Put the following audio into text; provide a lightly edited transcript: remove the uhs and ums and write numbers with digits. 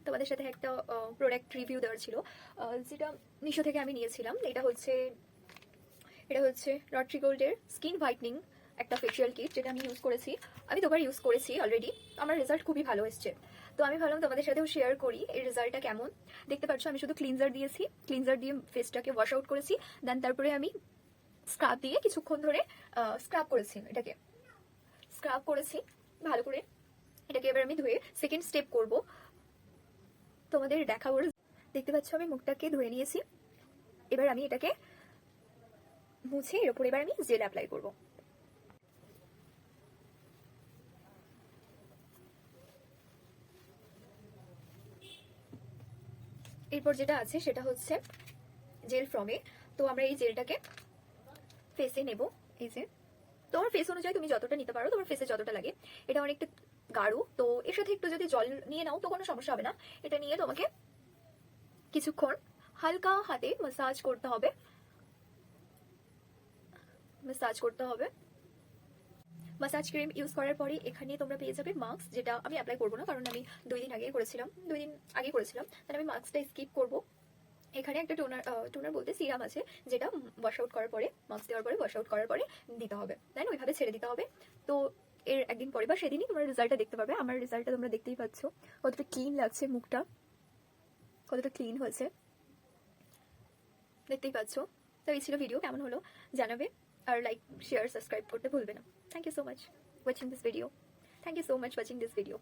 তোমাদের সাথে একটা প্রোডাক্ট রিভিউ দেওয়ার ছিল, যেটা মিশো থেকে আমি নিয়েছিলাম। এটা হচ্ছে রট্রি গোল্ডের স্কিন হোয়াইটনিং একটা ফেশিয়াল কিট, যেটা আমি ইউজ করেছি। আমি দুবার ইউজ করেছি অলরেডি, আমার রেজাল্ট খুবই ভালো এসছে। তো আমি ভাবলাম তোমাদের সাথেও শেয়ার করি এই রেজাল্টটা কেমন। দেখতে পাচ্ছ আমি শুধু ক্লিনজার দিয়েছি, ক্লিনজার দিয়ে ফেসটাকে ওয়াশ আউট করেছি, দেন তারপরে আমি স্ক্রাব দিয়ে কিছুক্ষণ ধরে স্ক্রাব করেছি ভালো করে। এটাকে এবার আমি ধুয়ে সেকেন্ড স্টেপ করব, তোমাদের দেখাবো। দেখতে পাচ্ছ আমি মুখটাকে ধুয়ে নিয়েছি, এবার আমি এটাকে মুছে এর উপর এবার আমি জেল অ্যাপ্লাই করব। এরপর যেটা আছে সেটা হচ্ছে জেল ফ্রমে। তো আমরা এই জেলটাকে ফেসে নেব। এই যে তোমার ফেস অনুযায়ী তুমি যতটা নিতে পারো, তোমার ফেসে যতটা লাগে। এটা অনেকটা গাঢ়, তো এর সাথে একটু যদি জল নিয়ে নাও তো কোনো সমস্যা হবে না। এটা নিয়ে তোমাকে কিছুক্ষণ হালকা হাতে ম্যাসাজ করতে হবে। ম্যাসাজ ক্রিম ইউজ করার পরে এখানে তোমরা পেয়ে যাবে মাস্ক, যেটা আমি অ্যাপ্লাই করবো না, কারণ আমি 2 দিন আগে করেছিলাম, তাহলে আমি মাস্কটা স্কিপ করবো। এখানে একটা টোনার বলতে সিরাম আছে, যেটা ওয়াশ আউট করার পরে, মাস্ক দেওয়ার পরে ওয়াশ আউট করার পরে দিতে হবে, দেন ওইভাবে ছেড়ে দিতে হবে। তো এর একদিন পরে বা সেদিনই তোমরা রেজাল্টটা দেখতে পাবে। আমার রেজাল্টটা তোমরা দেখতেই পাচ্ছ, কতটা ক্লিন লাগছে মুখটা, কতটা ক্লিন হয়েছে দেখতেই পাচ্ছ। তো এই ছিল ভিডিও, কেমন হলো জানাবে, আর লাইক শেয়ার সাবস্ক্রাইব করতে ভুলবে না। Thank you so much watching this video.